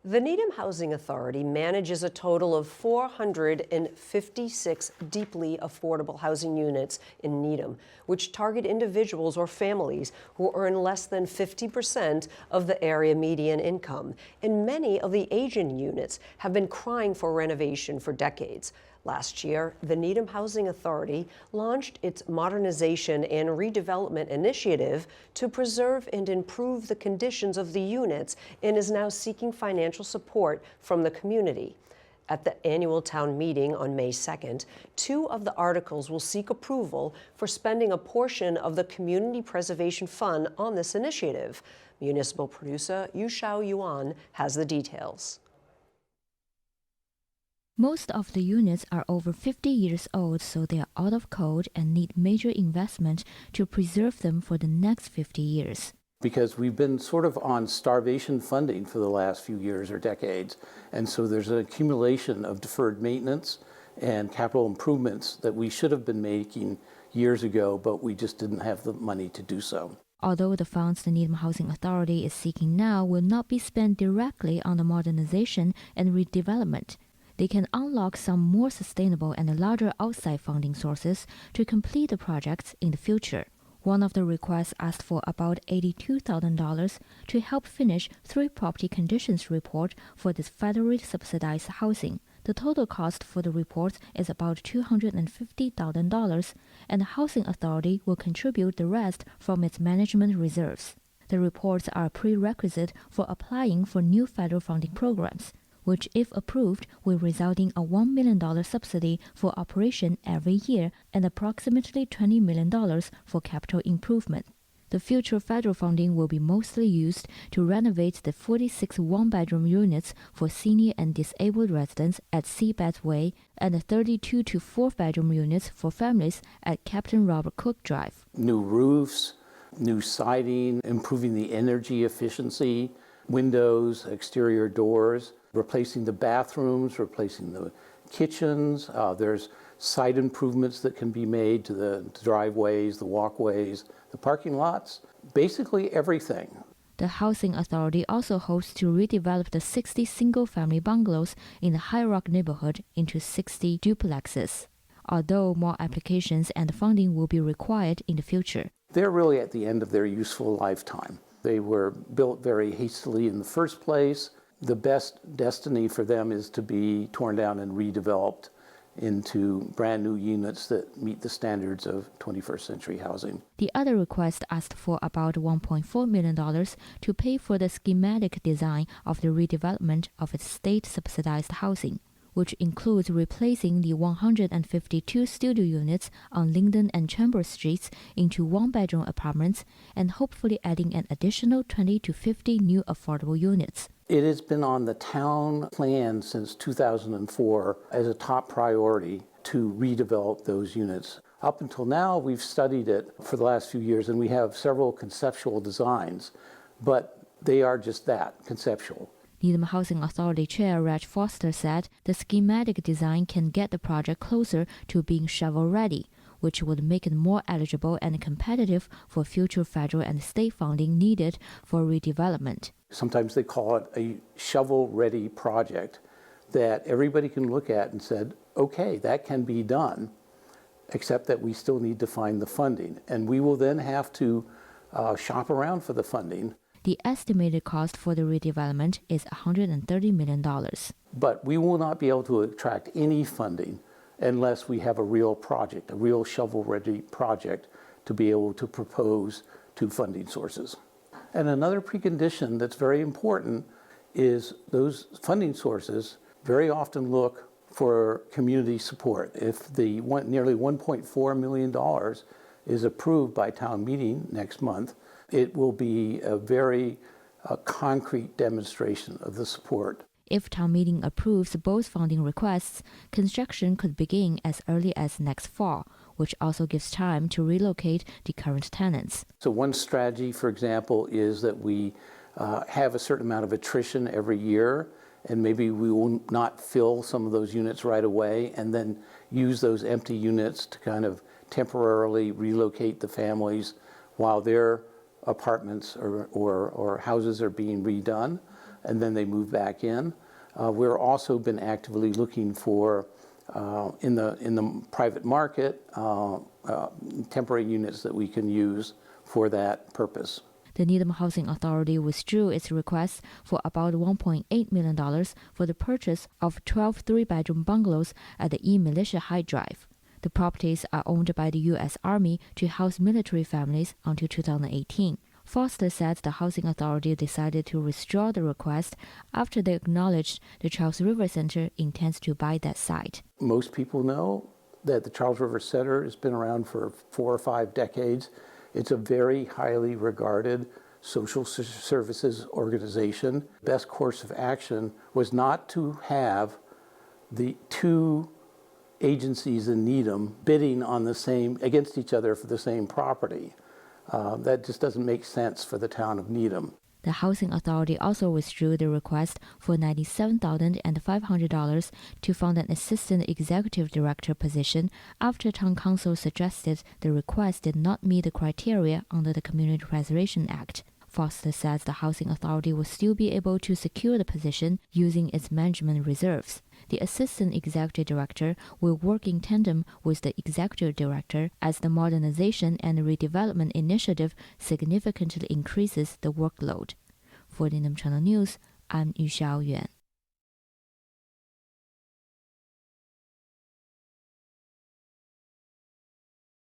The Needham Housing Authority manages a total of 456 deeply affordable housing units in Needham, which target individuals or families who earn less than 50% of the area median income. And many of the Asian units have been crying for renovation for decades. Last year, the Needham Housing Authority launched its Modernization and Redevelopment Initiative to preserve and improve the conditions of the units and is now seeking financial support from the community. At the annual town meeting on May 2nd, 2 of the articles will seek approval for spending a portion of the Community Preservation Fund on this initiative. Municipal producer Yu Shao Yuan has the details. Most of the units are over 50 years old, so they are out of code and need major investment to preserve them for the next 50 years. Because we've been sort of on starvation funding for the last few years or decades, and so there's an accumulation of deferred maintenance and capital improvements that we should have been making years ago, but we just didn't have the money to do so. Although the funds the Needham Housing Authority is seeking now will not be spent directly on the modernization and redevelopment, they can unlock some more sustainable and larger outside funding sources to complete the projects in the future. One of the requests asked for about $82,000 to help finish 3 property conditions report for this federally subsidized housing. The total cost for the reports is about $250,000, and the Housing Authority will contribute the rest from its management reserves. The reports are a prerequisite for applying for new federal funding programs, which, if approved, will result in a $1 million subsidy for operation every year and approximately $20 million for capital improvement. The future federal funding will be mostly used to renovate the 46 one-bedroom units for senior and disabled residents at Seabed Way and the 32 to 4-bedroom units for families at Captain Robert Cook Drive. New roofs, new siding, improving the energy efficiency, windows, exterior doors, replacing the bathrooms, replacing the kitchens. There's site improvements that can be made to the driveways, the walkways, the parking lots, basically everything. The Housing Authority also hopes to redevelop the 60 single-family bungalows in the High Rock neighborhood into 60 duplexes, although more applications and funding will be required in the future. They're really at the end of their useful lifetime. They were built very hastily in the first place. The best destiny for them is to be torn down and redeveloped into brand new units that meet the standards of 21st century housing. The other request asked for about $1.4 million to pay for the schematic design of the redevelopment of its state-subsidized housing, which includes replacing the 152 studio units on Linden and Chambers Streets into one-bedroom apartments and hopefully adding an additional 20 to 50 new affordable units. It has been on the town plan since 2004 as a top priority to redevelop those units. Up until now, we've studied it for the last few years, and we have several conceptual designs, but they are just that, conceptual. Needham Housing Authority Chair Reg Foster said the schematic design can get the project closer to being shovel-ready, which would make it more eligible and competitive for future federal and state funding needed for redevelopment. Sometimes they call it a shovel-ready project that everybody can look at and said, okay, that can be done, except that we still need to find the funding. And we will then have to shop around for the funding. The estimated cost for the redevelopment is $130 million. But we will not be able to attract any funding unless we have a real project, a real shovel-ready project to be able to propose to funding sources. And another precondition that's very important is those funding sources very often look for community support. If the nearly $1.4 million is approved by town meeting next month, it will be a very concrete demonstration of the support. If town meeting approves both funding requests, construction could begin as early as next fall, which also gives time to relocate the current tenants. So one strategy, for example, is that we have a certain amount of attrition every year, and maybe we will not fill some of those units right away, and then use those empty units to kind of temporarily relocate the families while their apartments or houses are being redone. and then they move back in. We're also been actively looking for, in the private market, temporary units that we can use for that purpose. The Needham Housing Authority withdrew its request for about $1.8 million for the purchase of 12 three-bedroom bungalows at the Militia High Drive. The properties are owned by the U.S. Army to house military families until 2018. Foster said the Housing Authority decided to withdraw the request after they acknowledged the Charles River Center intends to buy that site. Most people know that the Charles River Center has been around for 4 or 5 decades. It's a very highly regarded social services organization. Best course of action was not to have the 2 agencies in Needham bidding on the same, against each other for the same property. That just doesn't make sense for the town of Needham. The Housing Authority also withdrew the request for $97,500 to fund an assistant executive director position after town council suggested the request did not meet the criteria under the Community Preservation Act. Foster says the Housing Authority will still be able to secure the position using its management reserves. The assistant executive director will work in tandem with the executive director as the modernization and redevelopment initiative significantly increases the workload. For Needham Channel News, I'm Yu Xiaoyuan.